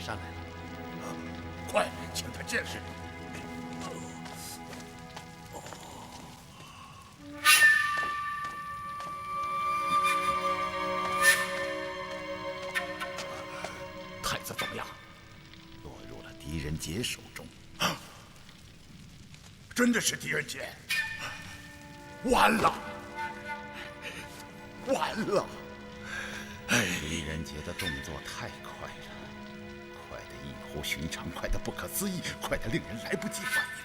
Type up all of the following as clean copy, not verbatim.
上来了。快，请他见识。太子怎么样？落入了狄仁杰手中。真的是狄仁杰？完了！完了！狄仁杰的动作太快了，快得异乎寻常，快得不可思议，快得令人来不及反应。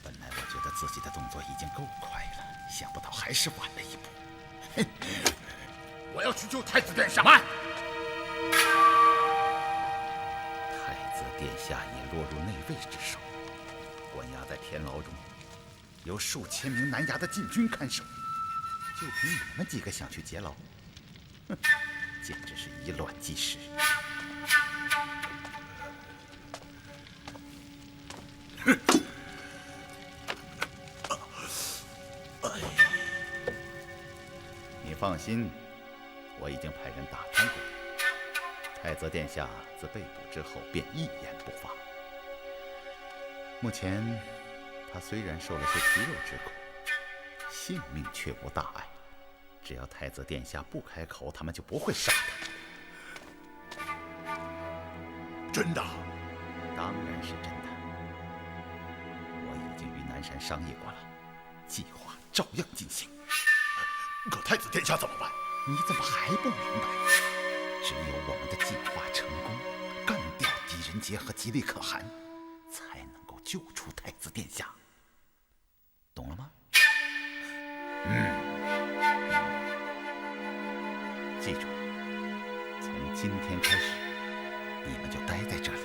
本来我觉得自己的动作已经够快了，想不到还是晚了一步。我要去救太子殿下。慢！太子殿下也落入内卫之手，关押在天牢中，有数千名南衙的禁军看守。就凭你们几个想去劫牢，哼，简直是以卵击石。你放心，我已经派人打探过，太子殿下自被捕之后便一言不发。目前他虽然受了些皮肉之苦，性命却无大碍。只要太子殿下不开口，他们就不会杀他。真的？当然是真的。我已经与南山商议过了，计划照样进行。可太子殿下怎么办？你怎么还不明白？只有我们的计划成功，干掉狄仁杰和吉利可汗，才能够救出太子殿下。懂了吗？记住，从今天开始，你们就待在这里，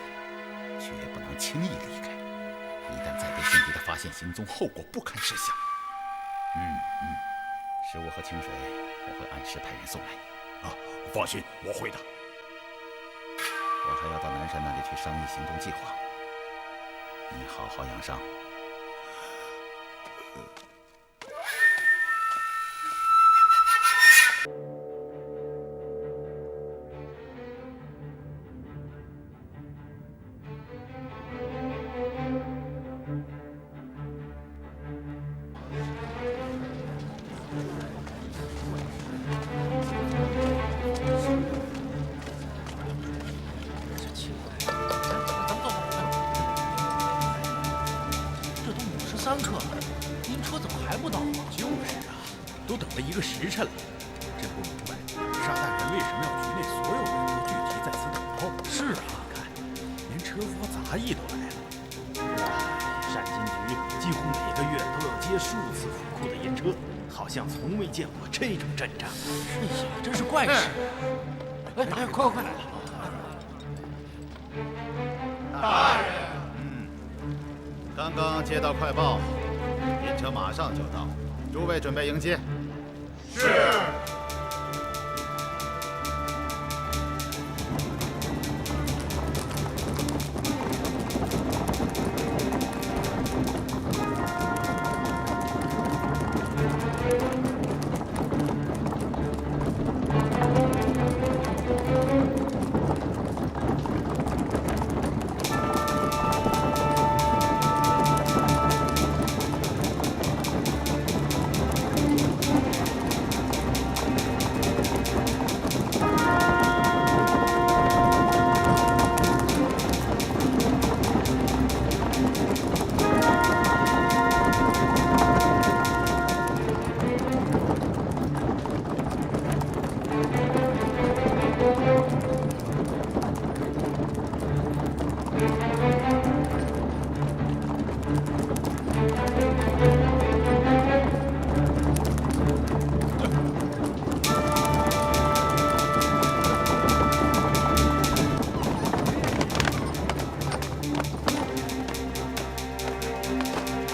绝不能轻易离开。一旦再被信敌的发现行踪，后果不堪设想。食物和清水我会按时派人送来。放心，我会的。我还要到南山那里去商议行动计划。你好好养伤。3刻了，您车怎么还不到啊？就是啊，都等了1个时辰了，真不明白沙大人为什么要局内所有人都聚集在此等候。是啊，看，连车夫杂役都来了。是啊，善金局几乎每个月都要接数次府库的盐车，好像从未见过这种阵仗。哎呀，真是怪事！哎，快！大人，刚刚接到快报，引车马上就到，诸位准备迎接。是。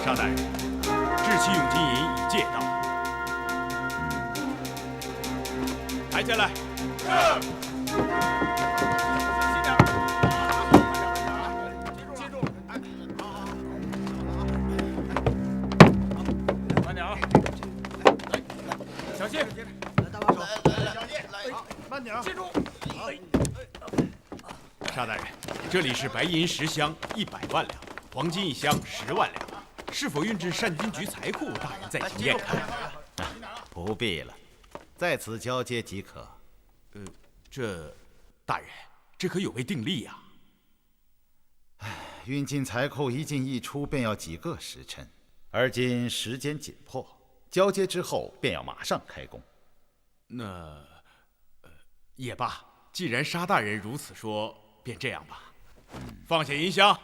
沙大人，志气用金银已借到，抬下来。慢点啊！小心！大把手，小心，来，慢点，接住！沙大人，这里是白银10箱100万两，黄金1箱10万两，是否运至善金局财库？大人再行验看。不必了，在此交接即可。大人，这可有违定例呀。运进财库一进一出便要几个时辰，而今时间紧迫，交接之后便要马上开工。那也罢，既然沙大人如此说，便这样吧。放下银箱。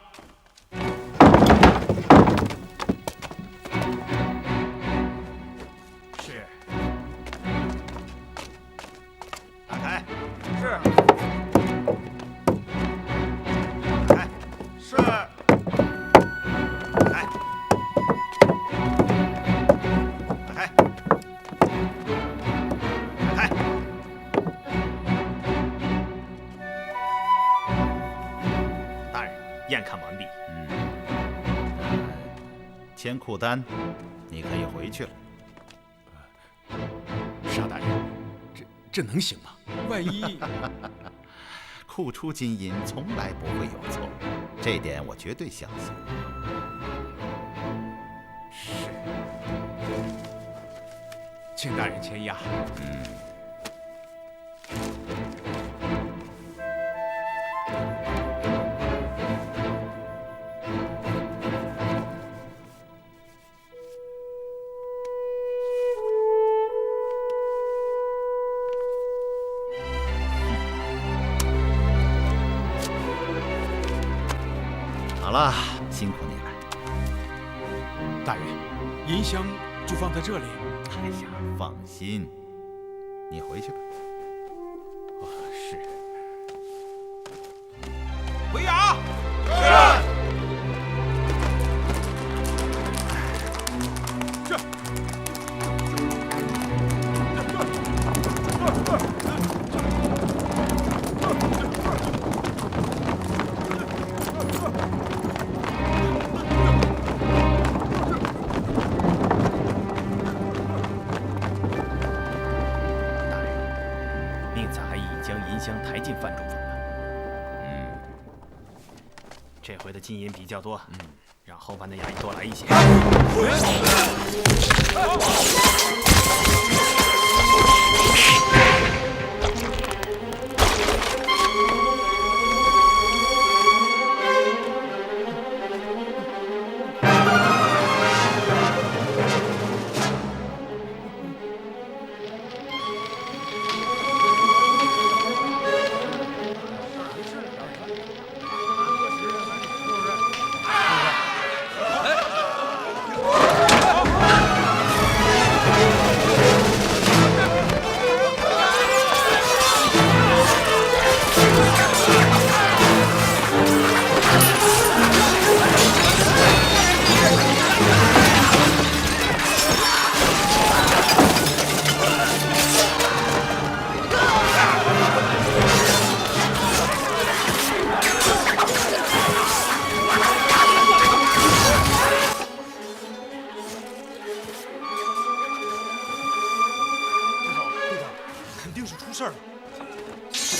是。打开。是。打开。是。打开。打开。打开。大人，验看完毕。签库单，你可以回去了。沙大人，这能行吗？万一库出金银从来不会有错，这点我绝对相信。是，请大人签押。好了，辛苦你了。大人，银箱就放在这里。哎呀，放心，你回去吧。是。回衙。抬进范中府了。这回的金银比较多，让后班的衙役多来一些。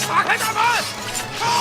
打开大门，เข้า！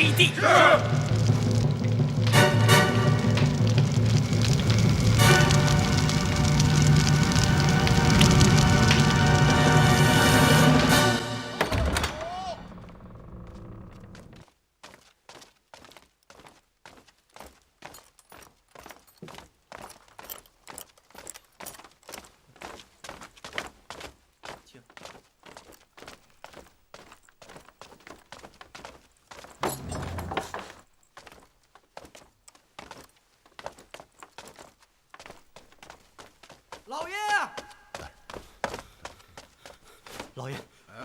飞地。老爷，老爷，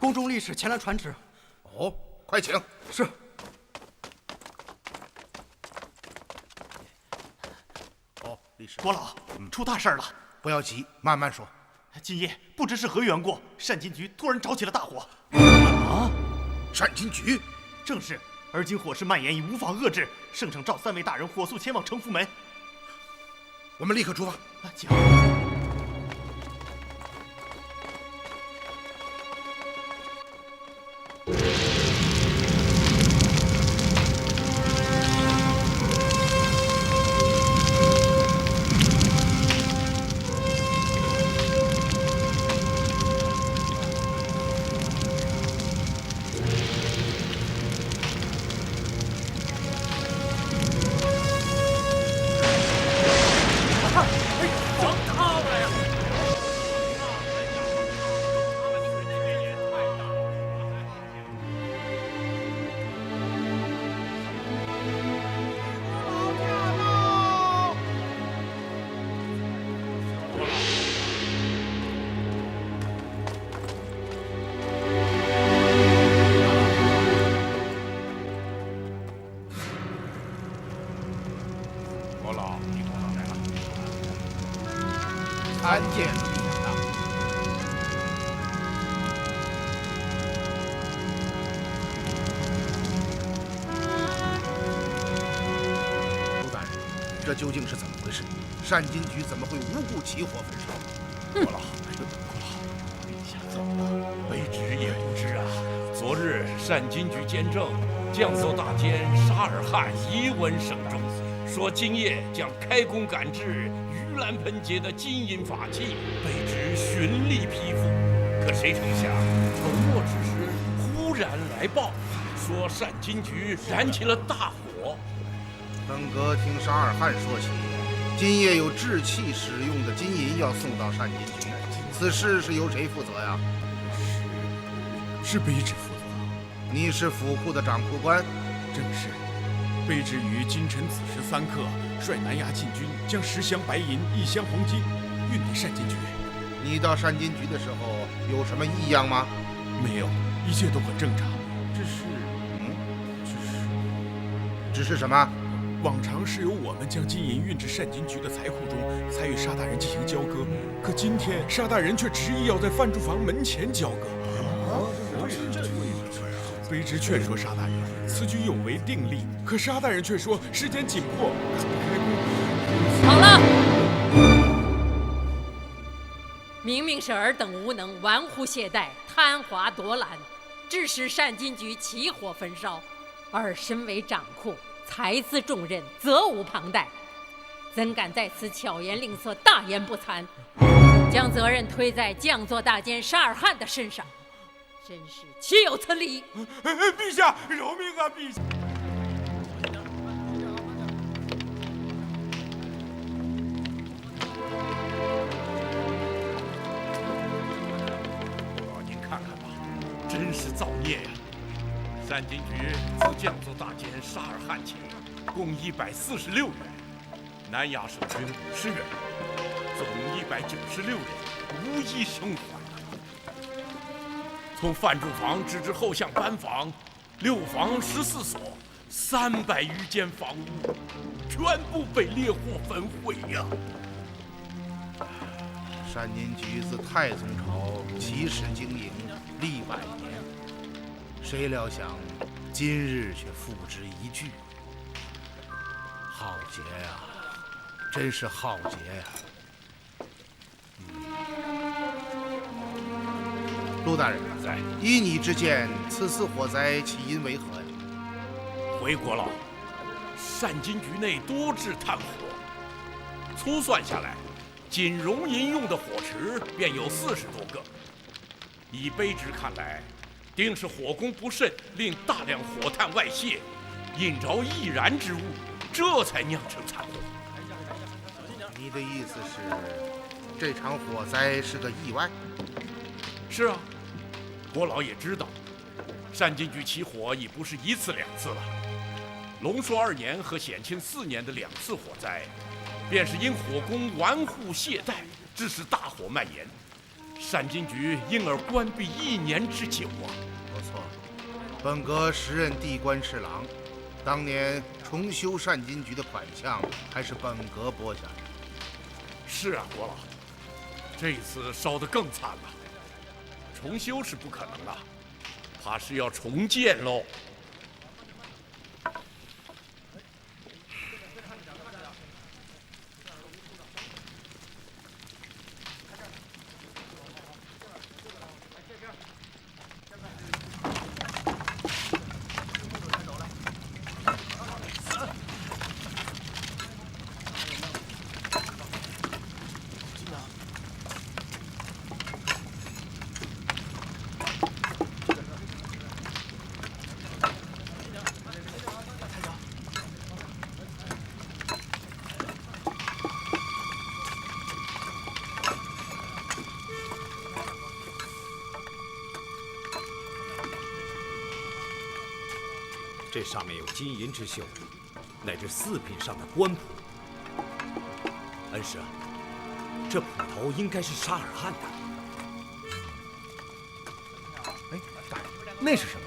宫中力士前来传旨。哦，快请。是。哦，力士。国老，出大事了！不要急，慢慢说。今夜不知是何缘故，善金局突然着起了大火。啊！善金局？正是。而今火势蔓延，已无法遏制。圣上召3位大人火速前往承福门。我们立刻出发。请。参见陛下。陆大人，这究竟是怎么回事？善金局怎么会无故起火焚烧？国老，陛下怎么了？卑职也不知啊。昨日善金局监正降奏大监沙尔汗遗文省中，说今夜将开工赶制盂兰盆节的金银法器，卑职循例批复。可谁成想，筹末之时，忽然来报，说善金局燃起了大火。本阁听沙尔汗说起，今夜有制器使用的金银要送到善金局，此事是由谁负责呀？是卑职负责。你是府库的掌库官？正是。卑职于今晨子时3刻，率南衙禁军将10箱白银、1箱黄金运抵善金局。你到善金局的时候有什么异样吗？没有，一切都很正常。只是什么？往常是由我们将金银运至善金局的财库中，才与沙大人进行交割。可今天沙大人却执意要在范住房门前交割。卑职劝说沙大人，此举有违定例，可沙大人却说时间紧迫，赶不开工。好了，明明是尔等无能，玩忽懈怠，贪滑夺揽，致使善金局起火焚烧。尔身为掌库，才资重任，责无旁贷，怎敢在此巧言令色，大言不惭，将责任推在将作大监沙尔汗的身上？真是岂有此理！陛下饶命啊！陛下。您看看吧，真是造孽呀！善金局自将作大监沙尔汗起，共146员，南衙省军50员，总196人，无一生还。从范住房直至后巷班房，6房14所，300余间房屋，全部被烈火焚毁呀！善金局自太宗朝起始经营，历百年，谁料想今日却付之一炬。浩劫呀，真是浩劫呀！陆大人，依你之见，此次火灾起因为何呀？回国老，善金局内多治炭火，粗算下来，仅熔银用的火池便有40多个。以卑职看来，定是火攻不慎，令大量火炭外泄，引着易燃之物，这才酿成惨祸。你的意思是，这场火灾是个意外？是啊，国老也知道，善金局起火已不是1次2次了。龙朔2年和显庆4年的2次火灾，便是因火攻顽固懈怠，致使大火蔓延，善金局因而关闭1年之久啊。不错，本阁时任地官侍郎，当年重修善金局的款项还是本阁拨下的。是啊，国老，这次烧得更惨了。重修是不可能了，怕是要重建喽。这上面有金银之绣，乃至4品上的官谱。恩师，这谱头应该是沙尔汉的。哎，大人，那是什么？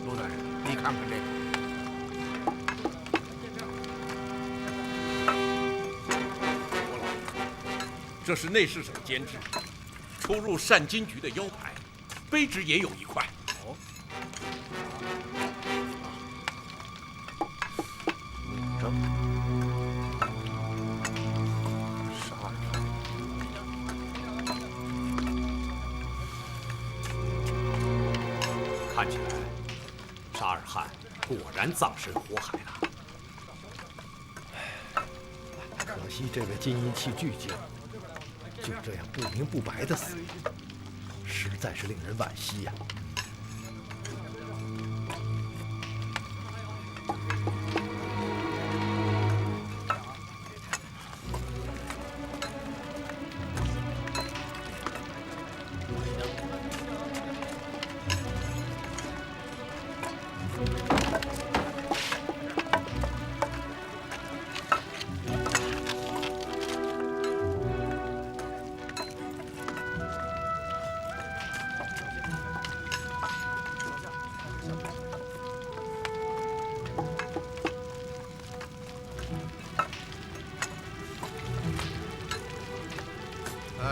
陆大人，你看看这个。这是内侍省监制，出入善金局的腰牌，卑职也有一块。哦，这沙尔汉，看起来，沙尔汉果然葬身火海了。可惜这位金银器巨匠就这样不明不白的死，实在是令人惋惜呀。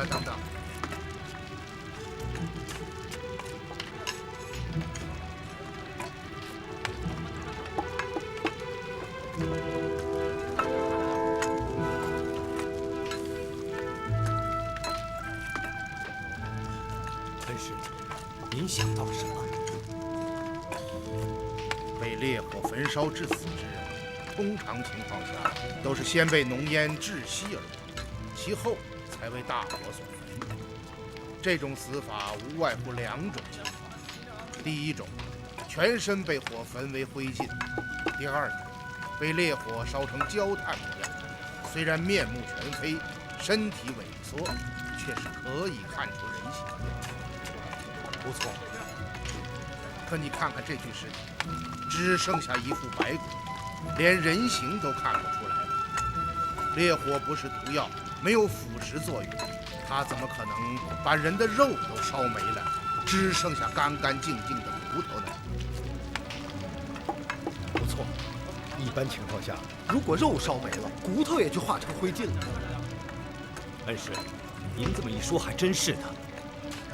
等等，恩师，您想到了什么？被烈火焚烧致死之人，通常情况下都是先被浓烟窒息而亡，其后才为大火所焚。这种死法无外乎2种情况：第一种，全身被火焚为灰烬；第二种，被烈火烧成焦炭模样，虽然面目全非，身体萎缩，却是可以看出人形的。不错，可你看看这具尸体，只剩下一副白骨，连人形都看不出来了。烈火不是毒药，没有腐蚀作用，它怎么可能把人的肉都烧没了，只剩下干干净净的骨头呢？不错，一般情况下，如果肉烧没了，骨头也就化成灰烬了。恩师，您这么一说还真是的，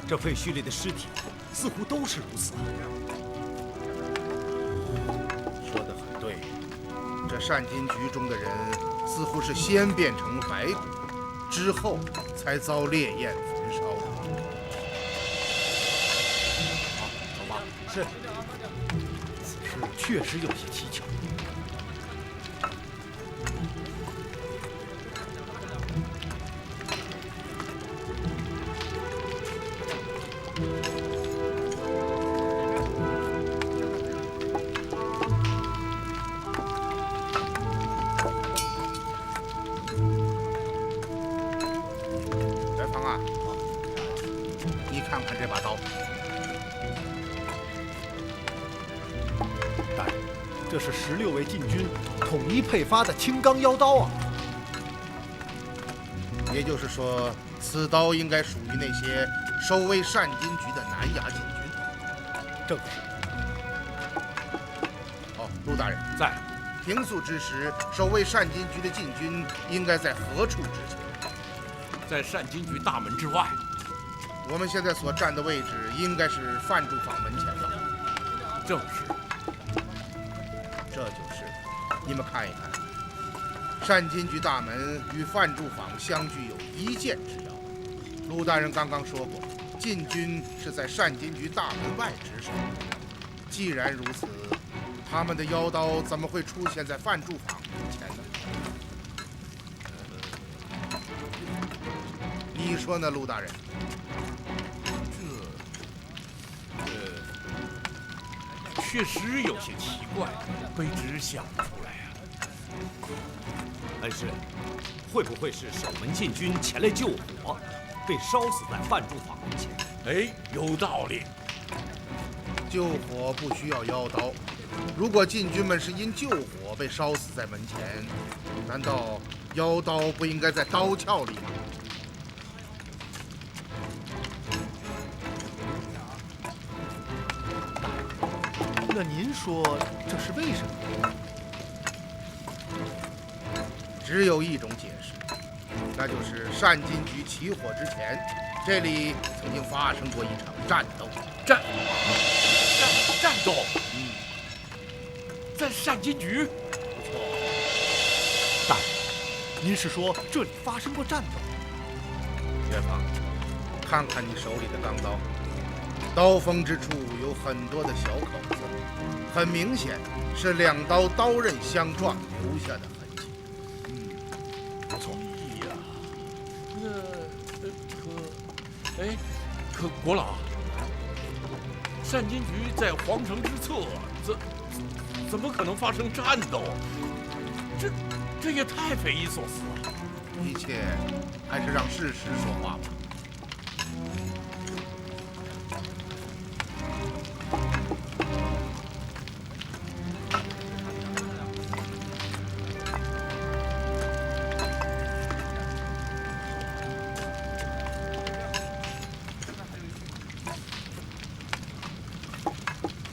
这废墟里的尸体似乎都是如此。这善金局中的人似乎是先变成白骨，之后才遭烈焰焚烧的。好，走吧。是。此事确实有些蹊跷。翟芳啊，你看看这把刀。大人，这是16位禁军统一配发的青钢腰刀啊！也就是说，此刀应该属于那些守卫善金局的南衙禁军。正是。哦，陆大人在。平素之时，守卫善金局的禁军应该在何处执勤？在善金局大门之外。我们现在所站的位置应该是范祝坊门前吧？正是。这就是。你们看一看，善金局大门与范祝坊相距有1箭之遥。陆大人刚刚说过，禁军是在善金局大门外值守。既然如此，他们的腰刀怎么会出现在范祝坊门前呢？你说呢，陆大人？确实有些奇怪，卑职想不出来啊。恩师，会不会是守门禁军前来救火，被烧死在范祝坊门前？哎，有道理。救火不需要腰刀，如果禁军们是因救火被烧死在门前，难道腰刀不应该在刀鞘里吗？那您说这是为什么？只有一种解释，那就是善金局起火之前，这里曾经发生过一场战斗。战斗？在善金局？不错。大人，您是说这里发生过战斗？岳芳，看看你手里的钢刀，刀锋之处有很多的小口子，很明显是2刀刀刃相撞留下的痕迹。不错。可国老，善金局在皇城之侧，怎么可能发生战斗？这也太匪夷所思了。一切还是让事实说话吧。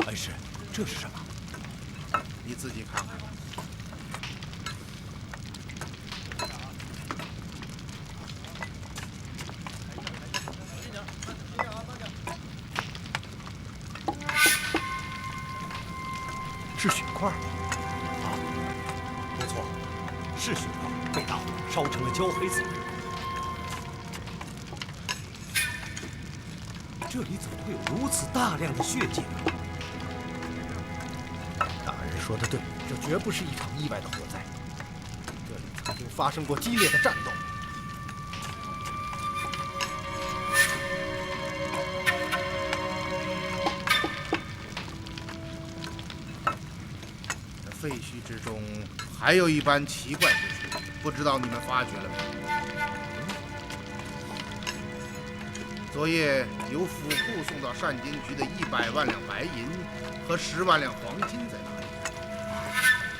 恩师，这是什么？你自己看看。是血块。啊，不错，是血块，被大火烧成了焦黑色。这里怎么会有如此大量的血迹呢？大人说的对，这绝不是一场意外的火灾，这里曾经发生过激烈的战斗。废墟之中还有一般奇怪之处，不知道你们发觉了没？昨夜由府库送到善金局的100万两白银和10万两黄金在哪里？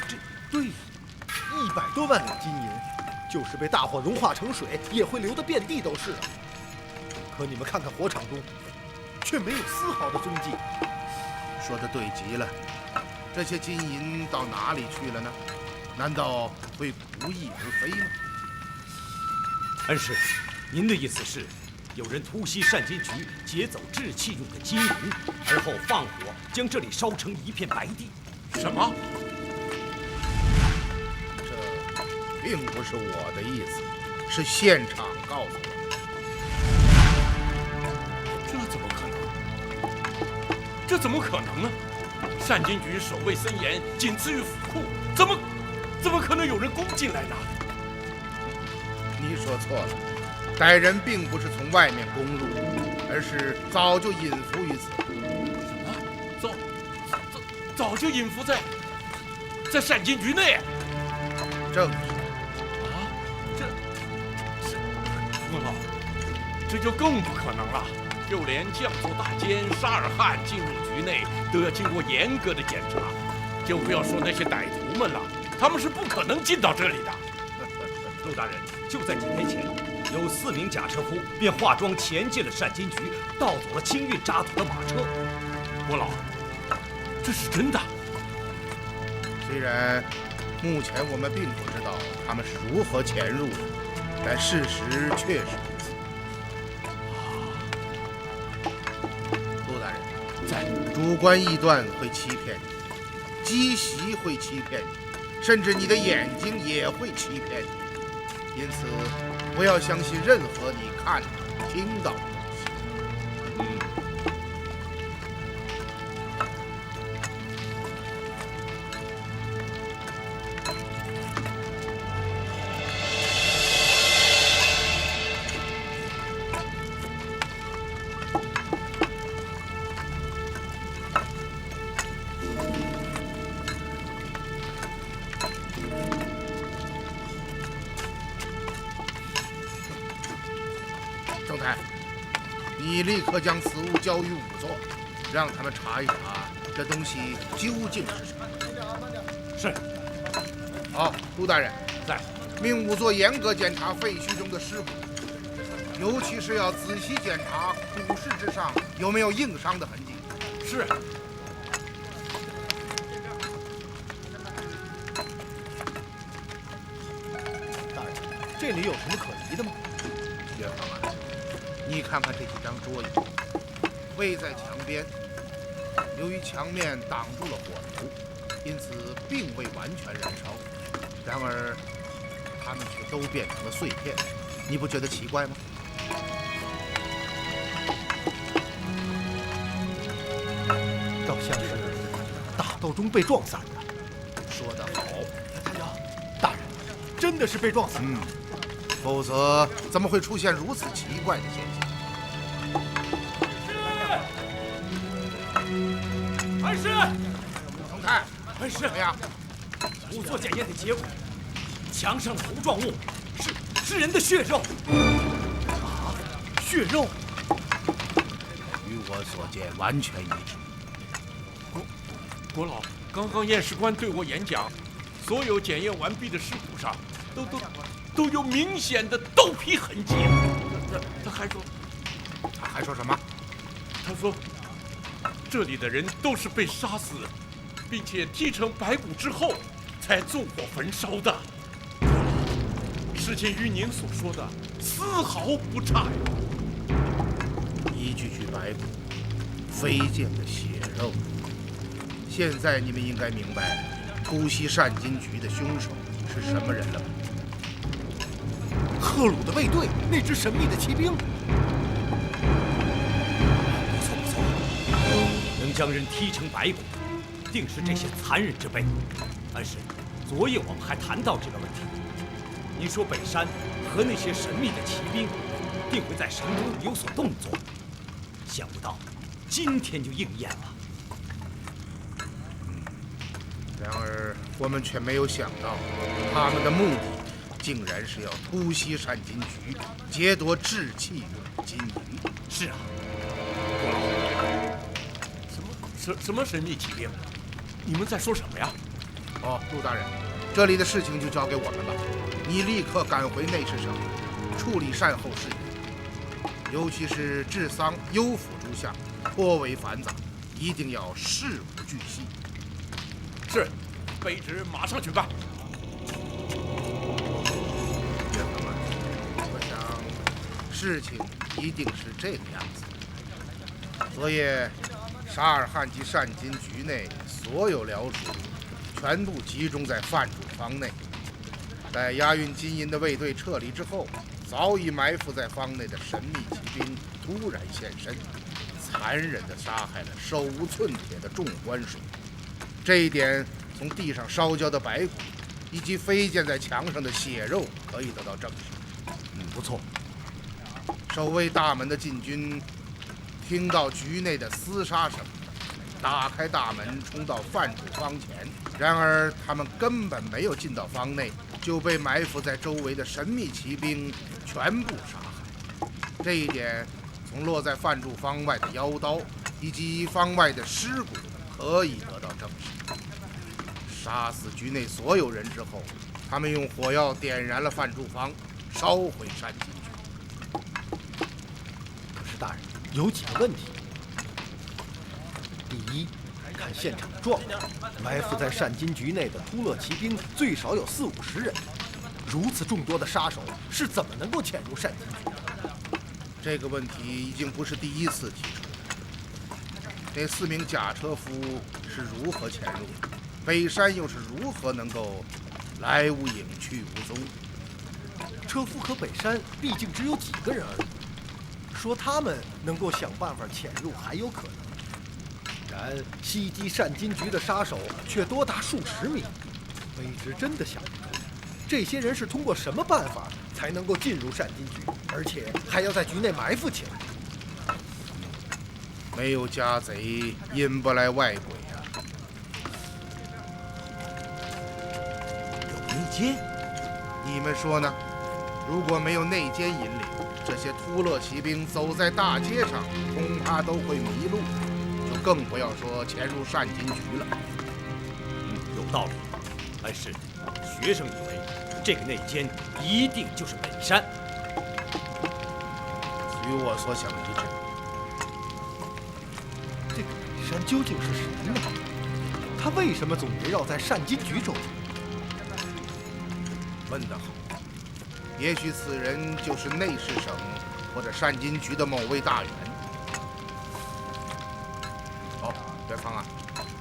这对，100多万两金银，就是被大火融化成水，也会流得遍地都是啊。可你们看看火场中，却没有丝毫的踪迹。说得对极了。这些金银到哪里去了呢？难道会不翼而飞吗？恩师，您的意思是，有人突袭善金局，劫走制器用的金银，而后放火将这里烧成一片白地？什么？并不是我的意思，是现场告诉我。这怎么可能？这怎么可能呢？善金局守卫森严，仅次于府库，怎么可能有人攻进来呢？你说错了，歹人并不是从外面攻入，而是早就隐伏于此。什么？早就隐伏在善金局内？正是。啊，这父老，这就更不可能了。就连将座大监沙尔汗进入局内，都要经过严格的检查，就不要说那些歹徒们了，他们是不可能进到这里的。陆大人，就在几天前，有4名假车夫便化妆潜进了善金局，盗走了清运渣土的马车。国老，这是真的？虽然目前我们并不知道他们是如何潜入的，但事实确实如此。陆大人，在主观臆断会欺骗你，积习会欺骗你，甚至你的眼睛也会欺骗你。因此，不要相信任何你看到、听到的东西。正太，你立刻将此物交于仵作，让他们查一查这东西究竟是什么。是。好，陆大人，在。命仵作严格检查废墟中的尸骨，尤其是要仔细检查骨饰之上有没有硬伤的痕迹。是。大人，这里有什么可疑的吗？岳芳啊，你看看这几张桌椅，位在墙边，由于墙面挡住了火头，因此并未完全燃烧。然而，它们却都变成了碎片，你不觉得奇怪吗？倒像是打斗中被撞散的。说得好，大人，真的是被撞散的。否则怎么会出现如此奇怪的现象？安师，程太，安师，怎么样？仵作检验的结果，墙上的糊状物是人的血肉。啊，血肉，与我所见完全一致。国老，刚刚验尸官对我演讲，所有检验完毕的尸骨上都有明显的豆皮痕迹。他还说什么？他说这里的人都是被杀死，并且踢成白骨之后才纵火焚烧的。事情与您所说的丝毫不差呀。一具具白骨，飞溅的血肉。现在你们应该明白突袭善金局的凶手是什么人了吧？赫鲁的卫队，那支神秘的骑兵。不错，能将人踢成白骨，定是这些残忍之辈。安师，昨夜我们还谈到这个问题。您说北山和那些神秘的骑兵定会在神都有所动作，想不到今天就应验了。然而我们却没有想到，他们的目的竟然是要突袭善金局，劫夺制器用金银。是啊，国老，什么神秘骑兵？你们在说什么呀？哦，陆大人，这里的事情就交给我们吧。你立刻赶回内侍省，处理善后事宜，尤其是治丧、幽府诸项，颇为繁杂，一定要事无巨细。是，卑职马上去办。岳父们，我想事情一定是这个样子。昨夜，沙尔汗及善金局内所有僚属全部集中在饭主房内。待押运金银的卫队撤离之后，早已埋伏在方内的神秘骑兵突然现身，残忍地杀害了手无寸铁的众官属。这一点从地上烧焦的白骨以及飞溅在墙上的血肉可以得到证实。不错。守卫大门的禁军听到局内的厮杀声，打开大门冲到范主方前，然而他们根本没有进到方内，就被埋伏在周围的神秘骑兵全部杀害。这一点从落在范主方外的腰刀以及方外的尸骨可以得到证实。杀死局内所有人之后，他们用火药点燃了范主方，烧毁单金局。可是大人，有几个问题。第一，看现场的状况，埋伏在单金局内的突勒骑兵最少有40-50人，如此众多的杀手是怎么能够潜入单金局的？这个问题已经不是第一次提出了。那4名假车夫是如何潜入的？北山又是如何能够来无影去无踪？车夫和北山毕竟只有几个人而已，说他们能够想办法潜入还有可能。然袭击单金局的杀手却多达数十名，卑职真的想不通，这些人是通过什么办法才能够进入单金局，而且还要在局内埋伏起来？没有家贼，引不来外鬼啊！有内奸？你们说呢？如果没有内奸引领，这些突勒骑兵走在大街上，恐怕都会迷路，就更不要说潜入单金局了。有道理。但是学生以为这个内奸一定就是北山。与我所想一致。这个北山究竟是谁呢？他为什么总围绕在单金局周围？问得好，也许此人就是内侍省或者单金局的某位大员。好，元芳啊，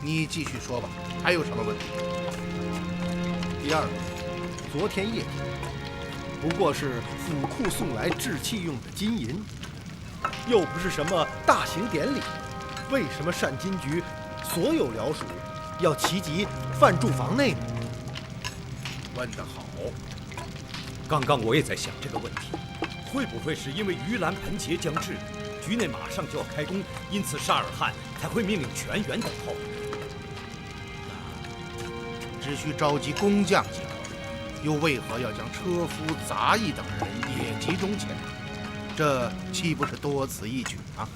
你继续说吧，还有什么问题？第二个，昨天夜间，不过是府库送来制器用的金银，又不是什么大型典礼，为什么单金局所有僚属要齐集范住房内呢？问得好。刚刚我也在想这个问题，会不会是因为盂兰盆节将至，局内马上就要开工，因此沙尔汗才会命令全员等候？只需召集工匠即可，又为何要将车夫、杂役等人也集中起来？这岂不是多此一举吗？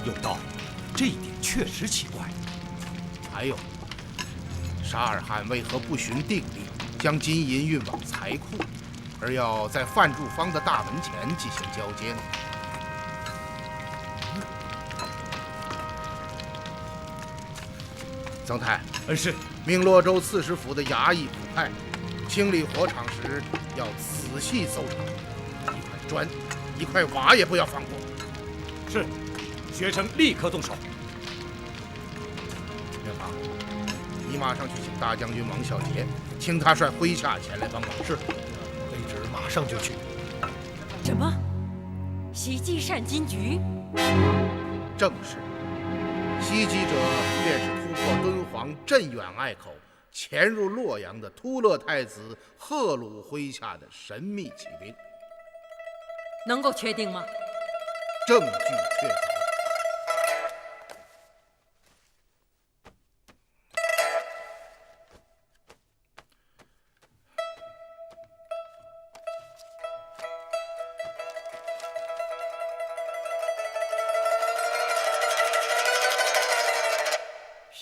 有道理，这一点确实奇怪。还有，沙尔汗为何不循定例，将金银运往财库，而要在范住方的大门前进行交接呢？曾太，是命洛州刺史府的衙役捕派清理火场时要仔细搜查，一块砖、一块瓦也不要放过。是，学生立刻动手。元芳，你马上去请大将军王孝杰，请他率麾下前来帮忙。是，卑职马上就去。什么？袭击单金局？正是。袭击者便是突破敦煌镇远隘口，潜入洛阳的突勒太子赫鲁麾下的神秘骑兵。能够确定吗？证据确凿。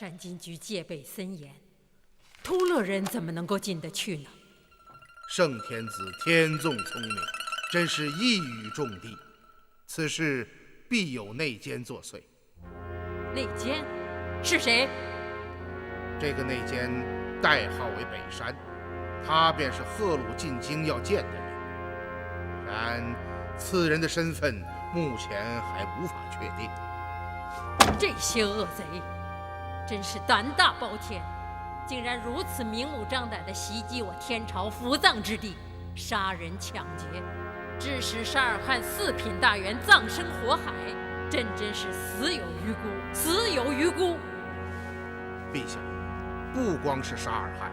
单金局戒备森严，突勒人怎么能够进得去呢？圣天子天纵聪明，真是一语中的。此事必有内奸作祟。内奸是谁？这个内奸代号为北山，他便是赫鲁进京要见的人。然此人的身份目前还无法确定。这些恶贼真是胆大包天，竟然如此明目张胆地袭击我天朝伏藏之地，杀人抢劫，致使沙尔汗4品大员葬身火海，真是死有余辜，死有余辜。陛下，不光是沙尔汗，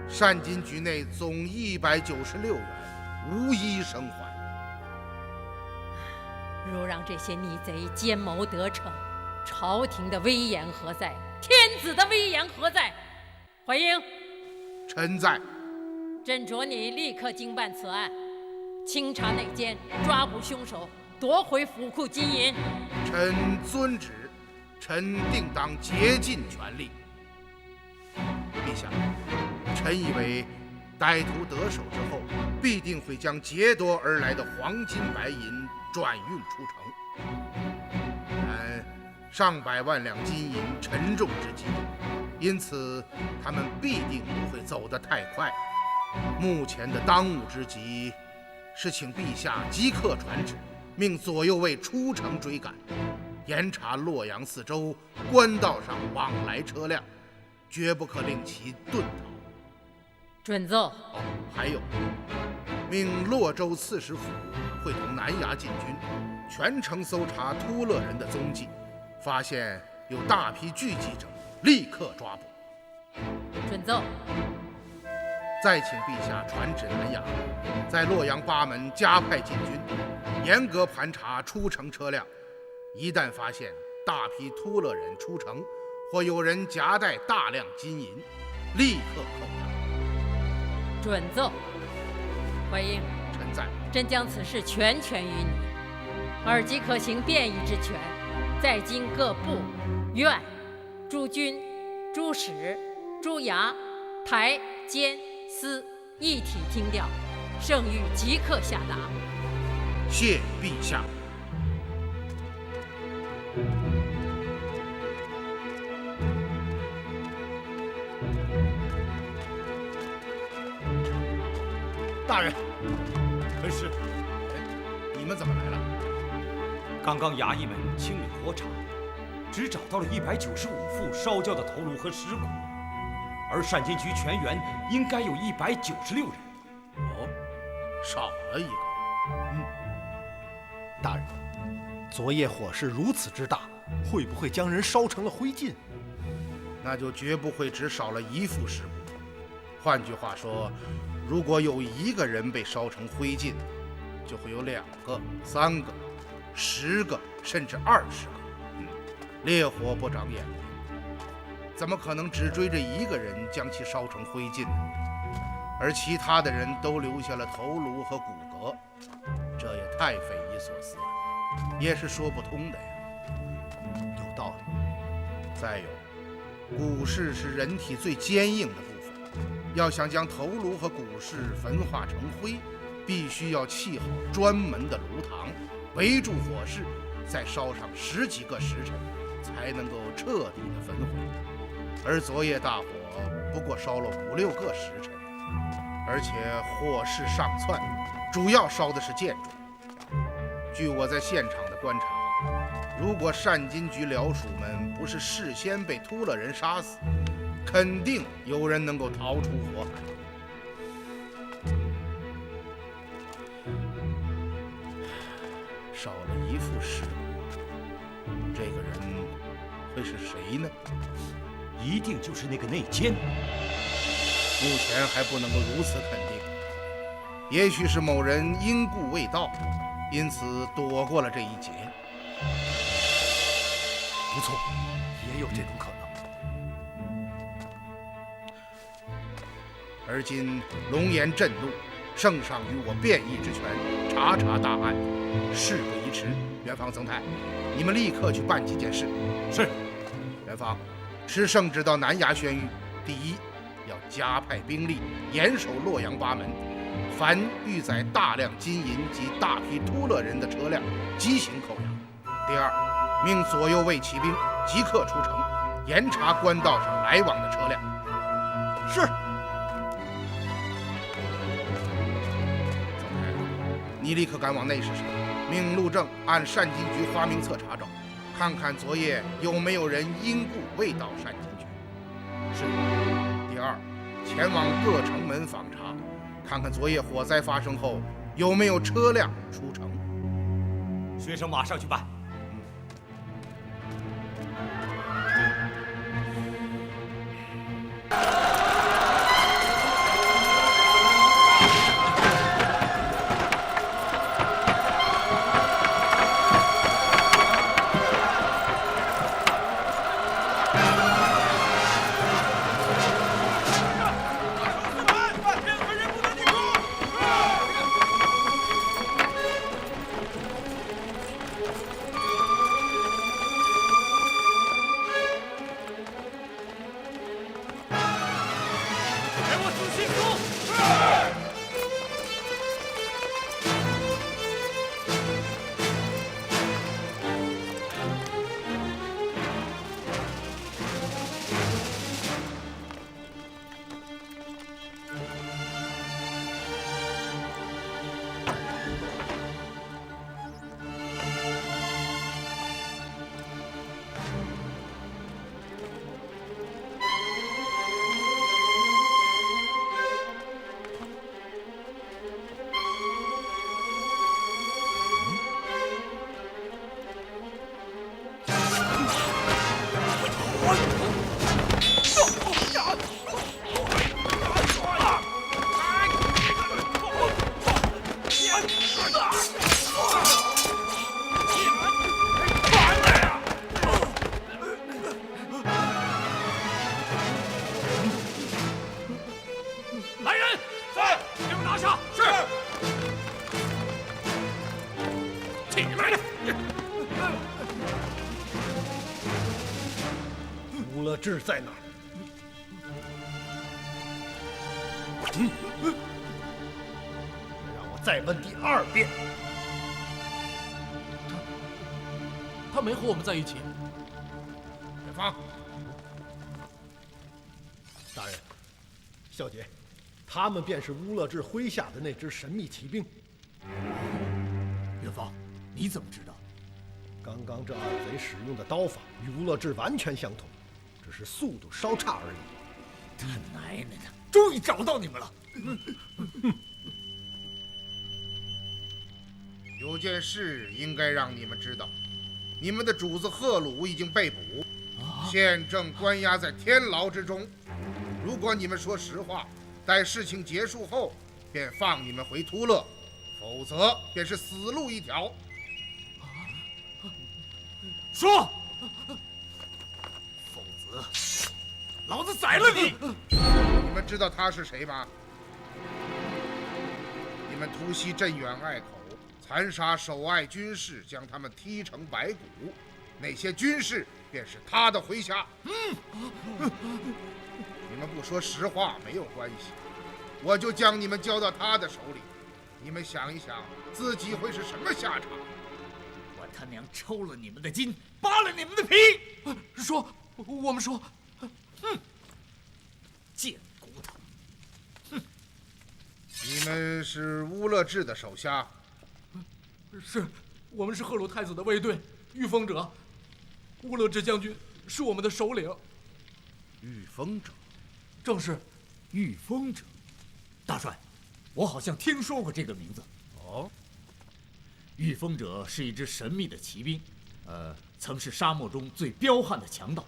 善金局内总196员无一生还。若让这些逆贼奸谋得逞，朝廷的威严何在？天子的威严何在？怀英，臣在。朕着你立刻经办此案，清查内奸，抓捕凶手，夺回府库金银。臣遵旨，臣定当竭尽全力。陛下，臣以为歹徒得手之后，必定会将劫夺而来的黄金白银转运出城。然上百万两金银沉重之极，因此他们必定不会走得太快。目前的当务之急是请陛下即刻传旨，命左右卫出城追赶，严查洛阳四周官道上往来车辆，绝不可令其遁逃。准奏。还有，命洛州刺史府会同南衙禁军，全城搜查突勒人的踪迹，发现有大批聚集者，立刻抓捕。准奏。再请陛下传旨南衙，在洛阳八门加派禁军，严格盘查出城车辆，一旦发现大批突勒人出城，或有人夹带大量金银，立刻扣押。准奏。怀英，臣在。朕将此事全权于你，尔即可行便议之权，在京各部、院、诸军、诸使、诸衙、台、监、司一体听调，圣谕即刻下达。谢陛下。大人，是。你们怎么来了？刚刚衙役们清理火场，只找到了195副烧焦的头颅和尸骨，而善金局全员应该有196人。哦，少了一个。大人，昨夜火势如此之大，会不会将人烧成了灰烬？那就绝不会只少了1副尸骨。换句话说，如果有1个人被烧成灰烬，就会有2个、3个、10个，甚至20个。烈火不长眼睛，怎么可能只追着1个人将其烧成灰烬呢？而其他的人都留下了头颅和骨骼，这也太匪夷所思了，也是说不通的呀。有道理。再有，骨饰是人体最坚硬的部分，要想将头颅和骨饰焚化成灰，必须要砌好专门的炉膛，围住火势，再烧上10几个时辰，才能够彻底的焚毁。而昨夜大火不过烧了5、6个时辰，而且火势上窜，主要烧的是建筑。据我在现场的观察，如果善金局僚属们不是事先被突勒人杀死，肯定有人能够逃出火海。少了1副尸骨，这个人会是谁呢？一定就是那个内奸。目前还不能够如此肯定，也许是某人因故未到，因此躲过了这一劫。不错，也有这种可能。而今龙颜震怒，圣上与我便议之权，查查大案，事不宜迟。元芳、曾泰，你们立刻去办几件事。是。元芳，持圣旨到南衙宣谕：第一，要加派兵力，严守洛阳八门，凡遇载大量金银及大批突勒人的车辆，即行扣押。第二，命左右卫骑兵即刻出城，严查官道上来往的车辆。是。你立刻赶往内侍省，命陆正按善金局花名册查找，看看昨夜有没有人因故未到善金局。是。第前往各城门访查，看看昨夜火灾发生后有没有车辆出城。学生马上去办。吴乐志在哪儿？让我再问第2遍。他没和我们在一起。远方，大人，小姐，他们便是乌勒志麾下的那支神秘骑兵。远方，你怎么知道？刚刚这2贼使用的刀法与乌勒志完全相同，只是速度稍差而已。他奶奶的，终于找到你们了！有件事应该让你们知道，你们的主子赫鲁已经被捕，现正关押在天牢之中。如果你们说实话，待事情结束后便放你们回突勒，否则便是死路一条。说，否则老子宰了你！你们知道他是谁吗？你们突袭镇远隘口，残杀守隘军士，将他们踢成白骨，那些军士便是他的麾下。你们不说实话没有关系，我就将你们交到他的手里。你们想一想，自己会是什么下场？我他娘抽了你们的筋，扒了你们的皮！说，我们说，贱骨头！你们是乌勒志的手下？是，我们是赫鲁太子的卫队，御风者。乌勒志将军是我们的首领。御风者，正是。御风者，大帅，我好像听说过这个名字。哦，御风者是一支神秘的骑兵，曾是沙漠中最彪悍的强盗，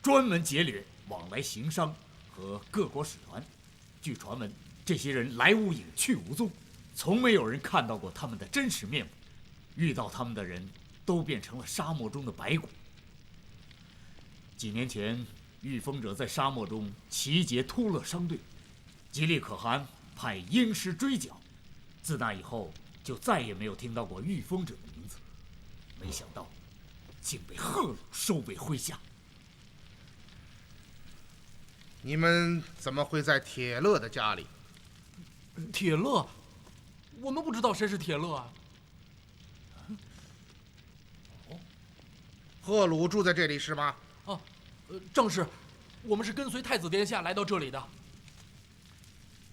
专门劫掠往来行商和各国使团。据传闻，这些人来无影去无踪，从没有人看到过他们的真实面目。遇到他们的人都变成了沙漠中的白骨。几年前，御风者在沙漠中齐结突勒商队，吉利可汗派鹰师追剿。自那以后，就再也没有听到过御风者的名字。没想到，竟被赫鲁收为麾下。你们怎么会在铁勒的家里？铁勒，我们不知道谁是铁勒啊。赫鲁住在这里是吗？正是，我们是跟随太子殿下来到这里的。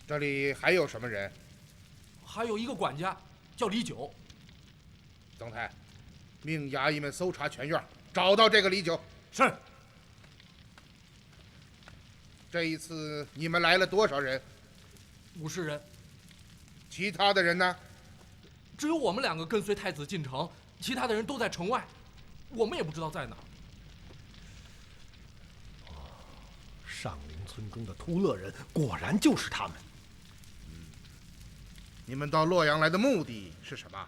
这里还有什么人？还有一个管家，叫李九。曾太，命衙役们搜查全院，找到这个李九。是。这一次你们来了多少人？50人，其他的人呢？只有我们2个跟随太子进城，其他的人都在城外，我们也不知道在哪。上林村中的图勒人果然就是他们。你们到洛阳来的目的是什么？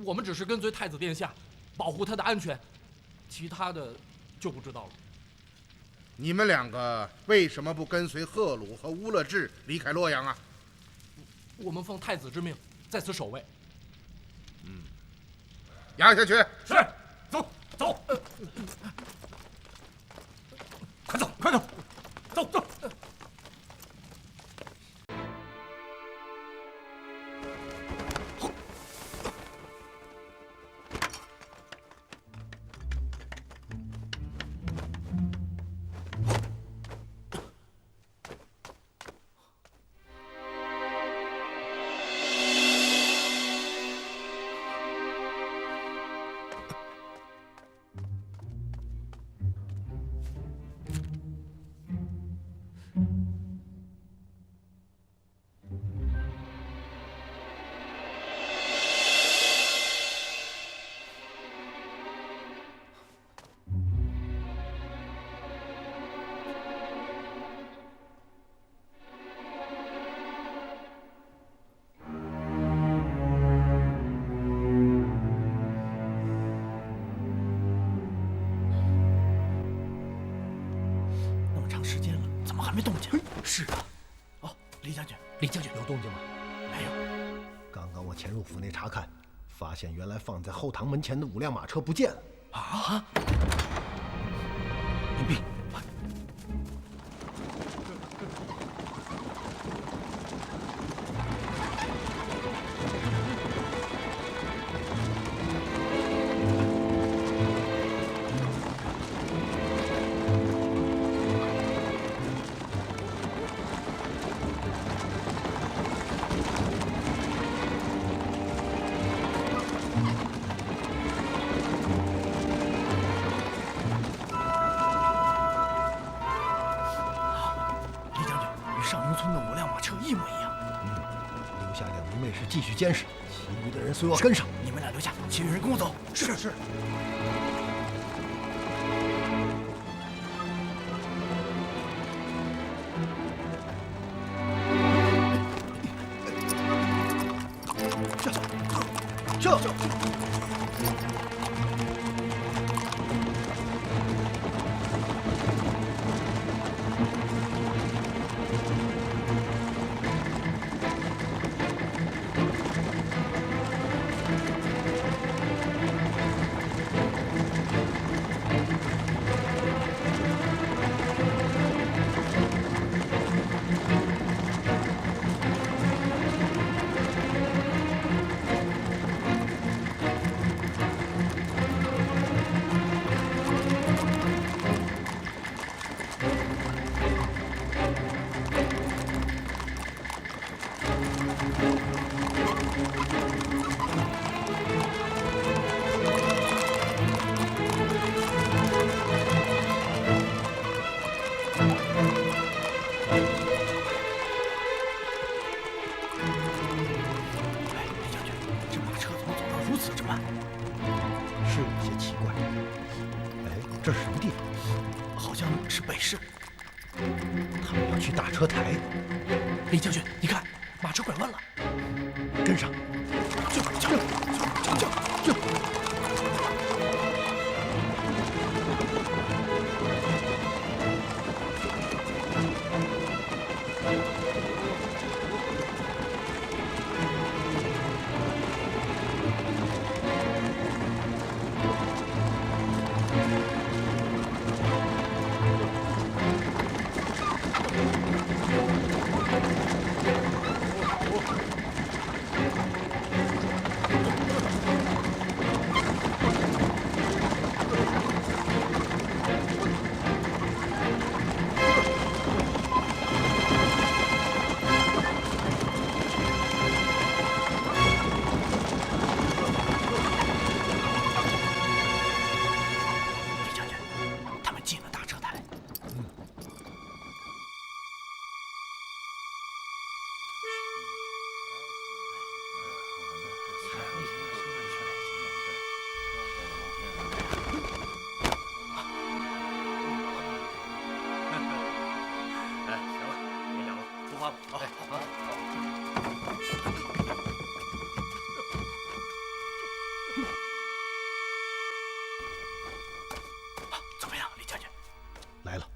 我们只是跟随太子殿下，保护他的安全，其他的就不知道了。你们2个为什么不跟随赫鲁和乌勒志离开洛阳啊？我们奉太子之命，在此守卫。押下去。是，走走，快走快走，走走。时间了，怎么还没动静？是啊，哦，李将军，李将军有动静吗？没有。刚刚我潜入府内查看，发现原来放在后堂门前的5辆马车不见了。啊！隐蔽。上农村的5辆马车一模一样。留下2名卫士继续监视，其余的人随我跟上。你们俩留下，其余人跟我走。是是。这。是有些奇怪。哎，这是什么地方？好像是北市。他们要去大车台。李将军，你看，马车拐弯了。跟上。就。好，怎么样，李将军？来了。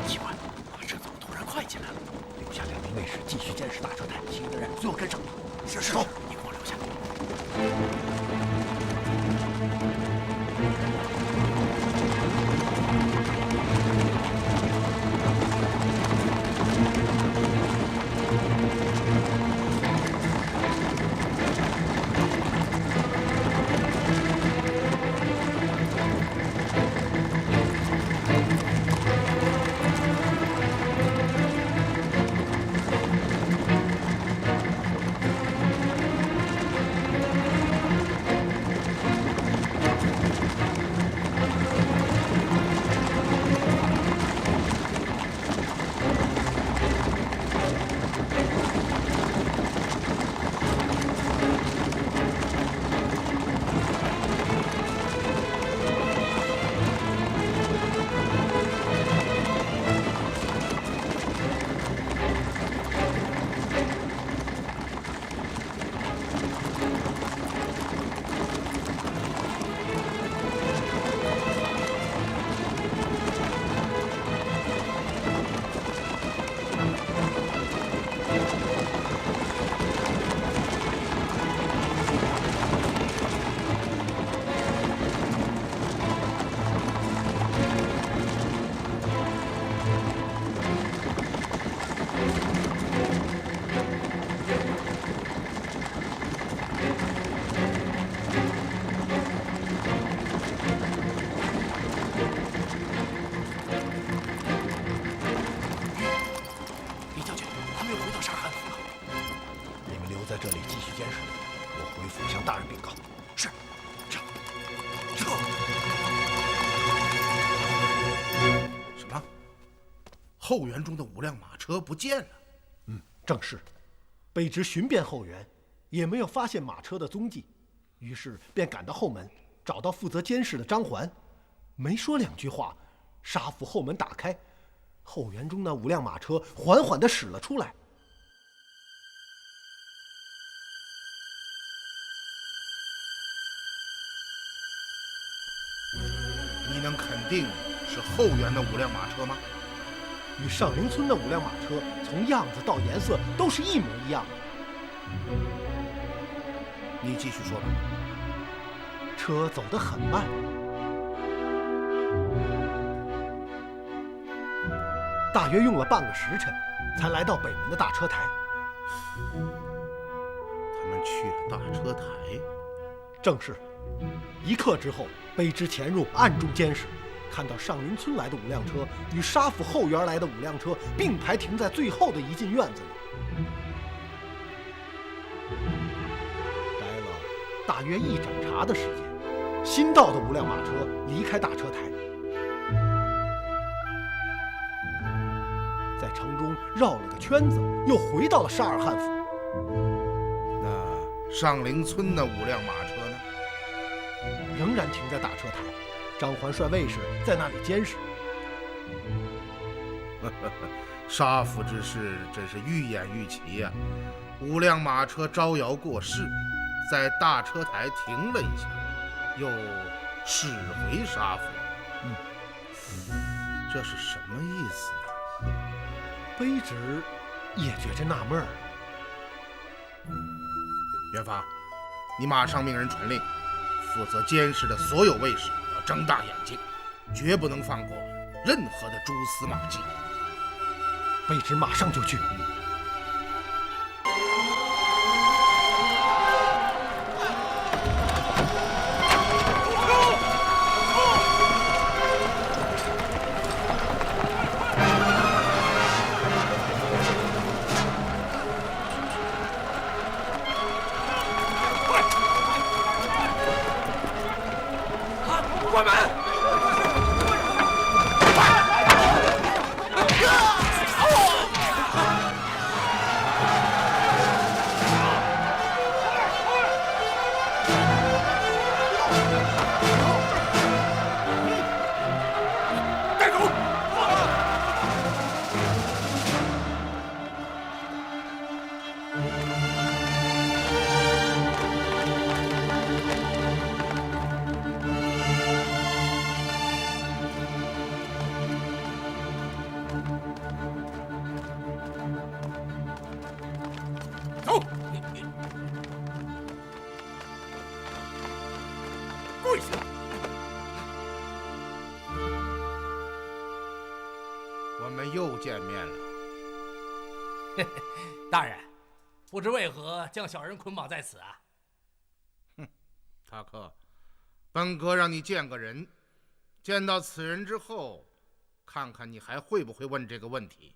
奇怪，马车怎么突然快起来了？留下2名卫士继续监视大车台，其余的人随我跟上。是，走，你给我留下。李将军，他们又回到沙尔汉府了。你们留在这里继续监视，我回府向大人禀告。是，撤。什么？后园中的5辆马车不见了？正是。卑职寻遍后园，也没有发现马车的踪迹，于是便赶到后门，找到负责监视的张环。没说2句话，沙府后门打开，后园中那5辆马车缓缓地驶了出来。你能肯定是后园的5辆马车吗？与上林村的5辆马车从样子到颜色都是一模一样的。你继续说吧。车走得很慢，大约用了半个时辰，才来到北门的大车台。他们去了大车台。正是。1刻之后，卑职潜入暗中监视，看到上林村来的5辆车与沙府后园来的5辆车并排停在最后的一进院子里。待了大约1盏茶的时间，新到的5辆马车离开大车台，在城中绕了个圈子，又回到了沙尔汉府。那上林村的5辆马车呢？仍然停在大车台，张环率卫士在那里监视。沙府之事真是愈演愈奇呀！5辆马车招摇过市，在大车台停了一下，又驶回沙府。这是什么意思呢？卑职也觉着纳闷儿。元发，你马上命人传令，负责监视的所有卫士要睁大眼睛，绝不能放过任何的蛛丝马迹。卑职马上就去。关门！带走！走！跪下！我们又见面了。大人，不知为何将小人捆绑在此啊？塔克，本阁让你见个人，见到此人之后，看看你还会不会问这个问题。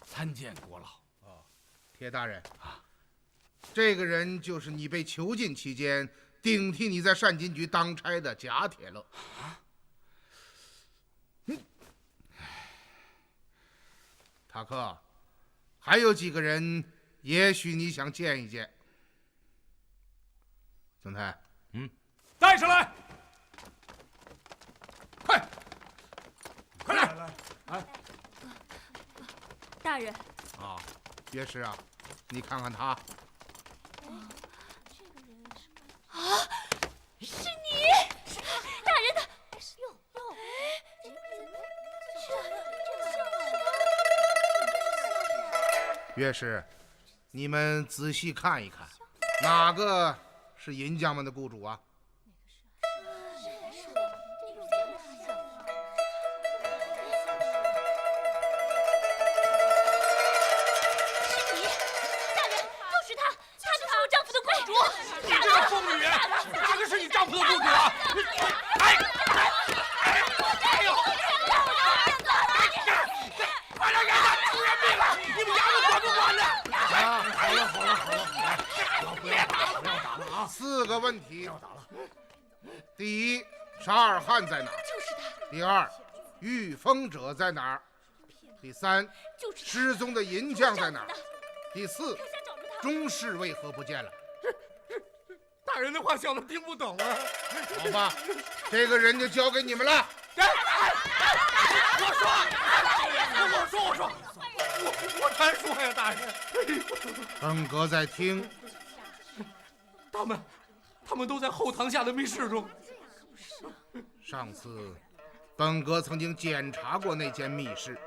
参见国老。铁大人这个人就是你被囚禁期间顶替你在善金局当差的贾铁勒。塔克，还有几个人，也许你想见一见。曾太，带上来，快来！大人，啊，岳师啊，你看看他。是你，大人的，岳师，你们仔细看一看，哪个是银匠们的雇主啊？4个问题。第一，沙尔汗在哪儿？就是他。第二，御风者在哪儿？第三，失踪的银匠在哪儿？第四，钟氏为何不见了？大人的话小的听不懂啊。好吧，这个人就交给你们了。我才说呀，大人。本阁在听。他们都在后堂下的密室中。上次，本阁曾经检查过那间密室，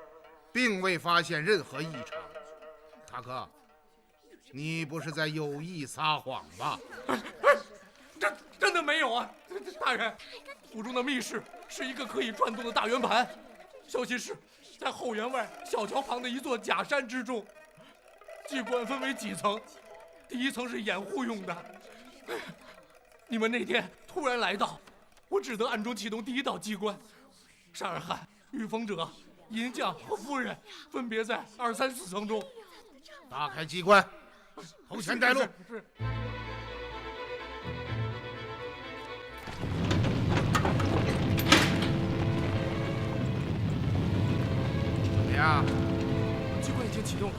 并未发现任何异常。塔克，你不是在有意撒谎吧？真的没有啊，大人。府中的密室是一个可以转动的大圆盘，消息室在后园外小桥旁的一座假山之中。机关分为几层，第一层是掩护用的。你们那天突然来到，我只得暗中启动第一道机关。沙尔汗、御风者、银匠和夫人分别在2、3、4层中。打开机关，后前带路。是。怎么样？机关已经启动了。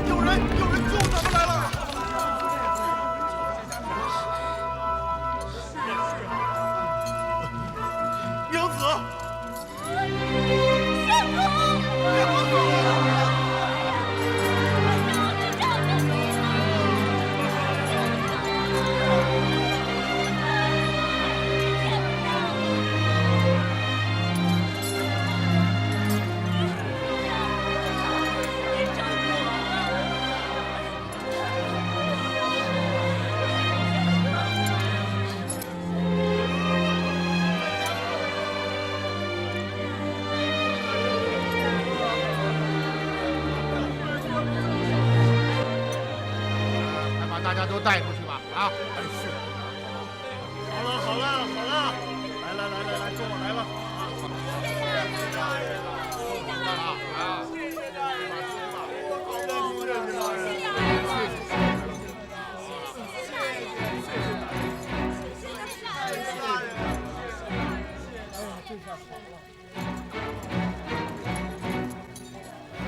有人救咱们来了！娘子，相公，娘子。大家都带出去吧！啊，是。好了，来，跟我来了。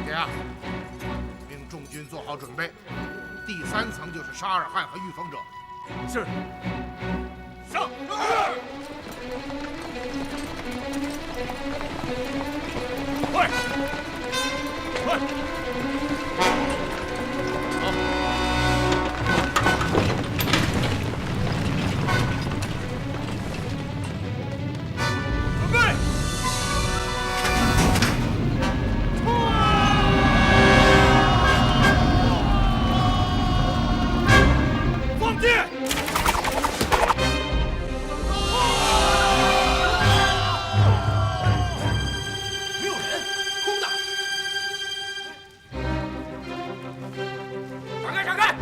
姐啊，命众军做好准备，第3层就是沙尔汗和御风者。是。上！快！准备！放箭！没有人，空的。闪开，闪开！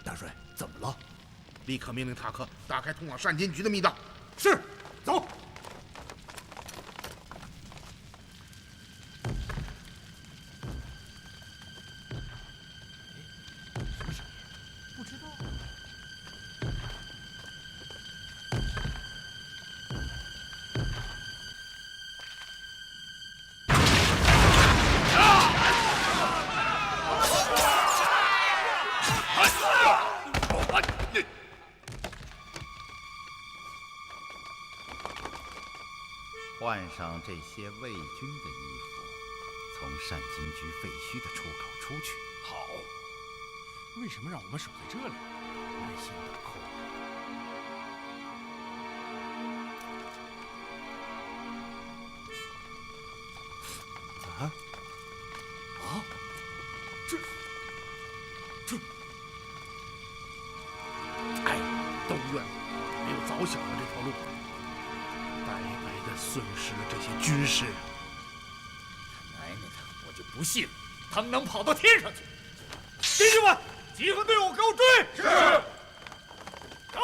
大帅，怎么了？立刻命令塔克打开通往善金局的密道。是，走。不知道。换上这些魏军的衣服，从善金局废墟的出口出去。好，为什么让我们守在这里？耐心等候。啊？哎，都怨我没有早想到这条路，白白的损失了这些军士。奶奶的，我就不信他们能跑到天上去！弟兄们，集合队伍，给我追！是。走！